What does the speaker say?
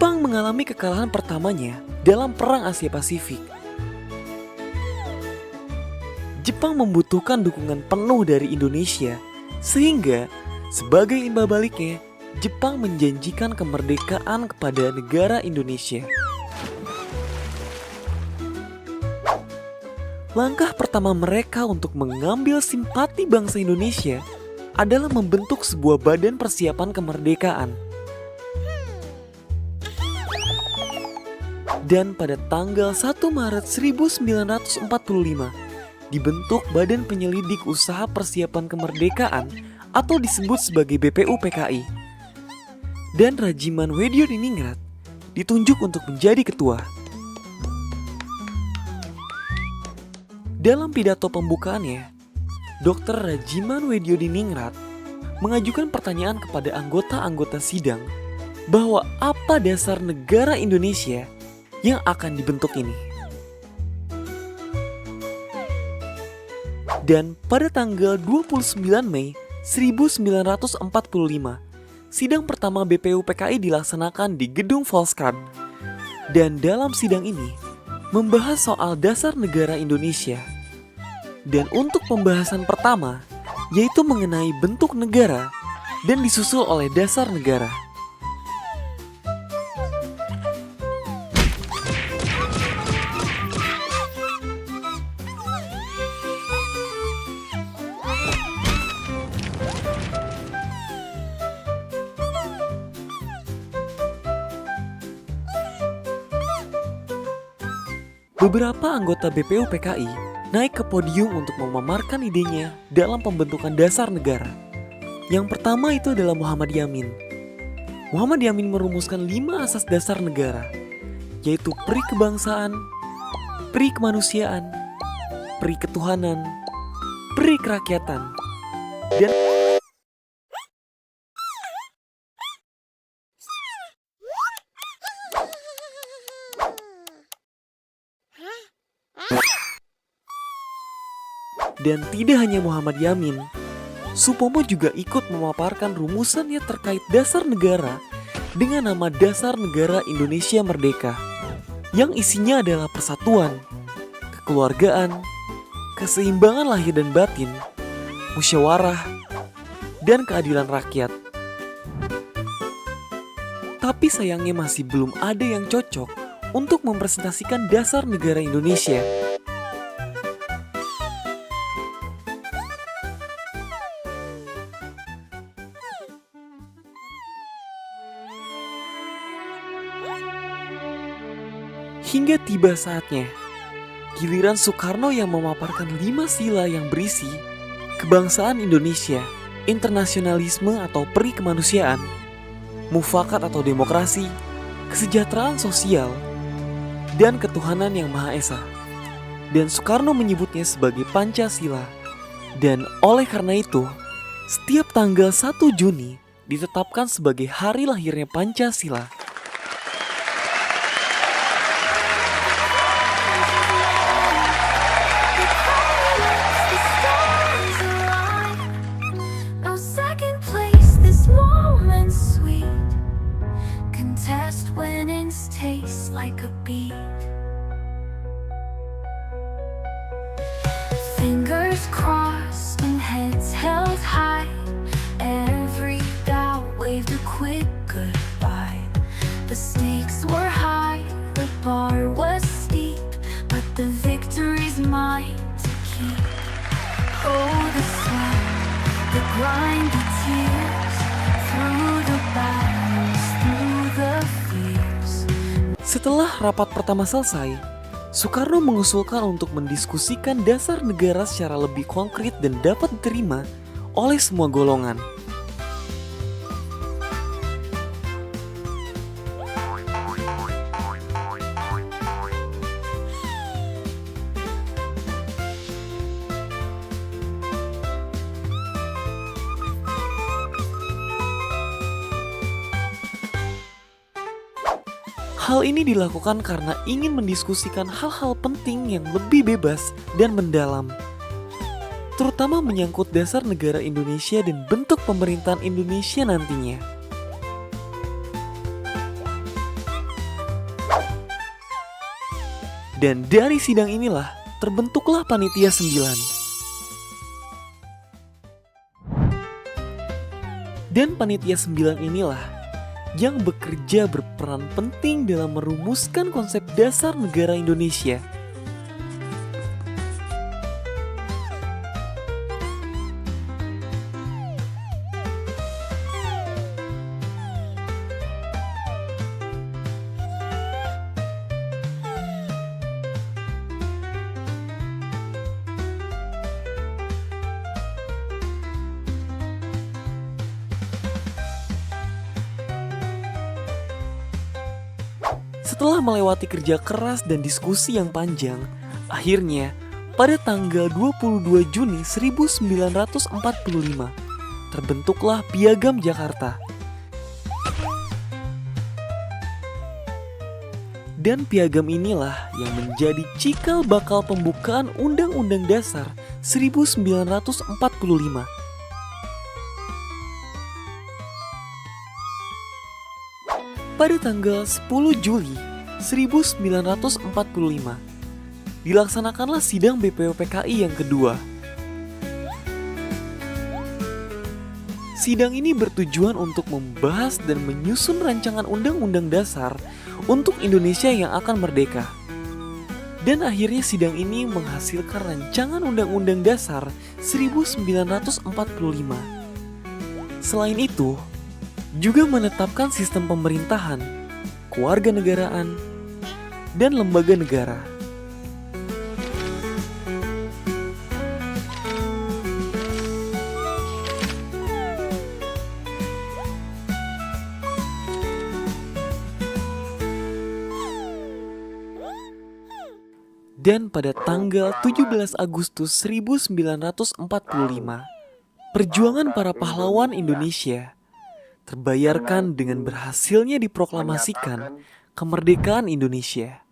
Jepang mengalami kekalahan pertamanya dalam Perang Asia Pasifik. Jepang membutuhkan dukungan penuh dari Indonesia, sehingga sebagai imbal baliknya, Jepang menjanjikan kemerdekaan kepada negara Indonesia. Langkah pertama mereka untuk mengambil simpati bangsa Indonesia adalah membentuk sebuah badan persiapan kemerdekaan. Dan pada tanggal 1 Maret 1945, dibentuk Badan Penyelidik Usaha Persiapan Kemerdekaan atau disebut sebagai BPUPKI. Dan Rajiman Weddiodiningrat ditunjuk untuk menjadi ketua. Dalam pidato pembukaannya, Dr. Rajiman Weddiodiningrat mengajukan pertanyaan kepada anggota-anggota sidang bahwa apa dasar negara Indonesia yang akan dibentuk ini. Dan pada tanggal 29 Mei 1945, sidang pertama BPUPKI dilaksanakan di Gedung Volkskrant. Dan dalam sidang ini, membahas soal dasar negara Indonesia. Dan untuk pembahasan pertama, yaitu mengenai bentuk negara dan disusul oleh dasar negara. Beberapa anggota BPUPKI naik ke podium untuk memaparkan idenya dalam pembentukan dasar negara. Yang pertama itu adalah Muhammad Yamin. Muhammad Yamin merumuskan 5 asas dasar negara, yaitu peri kebangsaan, peri kemanusiaan, peri ketuhanan, peri kerakyatan, dan tidak hanya Muhammad Yamin, Supomo juga ikut memaparkan rumusannya terkait dasar negara dengan nama Dasar Negara Indonesia Merdeka, yang isinya adalah persatuan, kekeluargaan, keseimbangan lahir dan batin, musyawarah, dan keadilan rakyat. Tapi sayangnya masih belum ada yang cocok untuk mempresentasikan dasar negara Indonesia. Hingga tiba saatnya, giliran Soekarno yang memaparkan 5 sila yang berisi kebangsaan Indonesia, internasionalisme atau peri kemanusiaan, mufakat atau demokrasi, kesejahteraan sosial, dan ketuhanan yang Maha Esa. Dan Soekarno menyebutnya sebagai Pancasila. Dan oleh karena itu, setiap tanggal 1 Juni ditetapkan sebagai hari lahirnya Pancasila. Tastes like a beat. Fingers crossed and heads held high. Every doubt waved a quick goodbye. The stakes were high, the bar was steep, but the victory's mine to keep. Oh, the sweat, the grind, the tears, through the battles, through the fears. Setelah rapat pertama selesai, Soekarno mengusulkan untuk mendiskusikan dasar negara secara lebih konkret dan dapat diterima oleh semua golongan. Hal ini dilakukan karena ingin mendiskusikan hal-hal penting yang lebih bebas dan mendalam, terutama menyangkut dasar negara Indonesia dan bentuk pemerintahan Indonesia nantinya. Dan dari sidang inilah terbentuklah Panitia 9. Dan Panitia 9 inilah yang bekerja berperan penting dalam merumuskan konsep dasar negara Indonesia. Setelah melewati kerja keras dan diskusi yang panjang, akhirnya pada tanggal 22 Juni 1945 terbentuklah Piagam Jakarta. Dan piagam inilah yang menjadi cikal bakal pembukaan Undang-Undang Dasar 1945. Pada tanggal 10 Juli 1945, dilaksanakanlah sidang BPUPKI yang kedua. Sidang ini bertujuan untuk membahas dan menyusun rancangan undang-undang dasar untuk Indonesia yang akan merdeka. Dan akhirnya sidang ini menghasilkan rancangan undang-undang dasar 1945. Selain itu, juga menetapkan sistem pemerintahan, kewarganegaraan, dan lembaga negara. Dan pada tanggal 17 Agustus 1945, perjuangan para pahlawan Indonesia terbayarkan dengan berhasilnya diproklamasikan kemerdekaan Indonesia.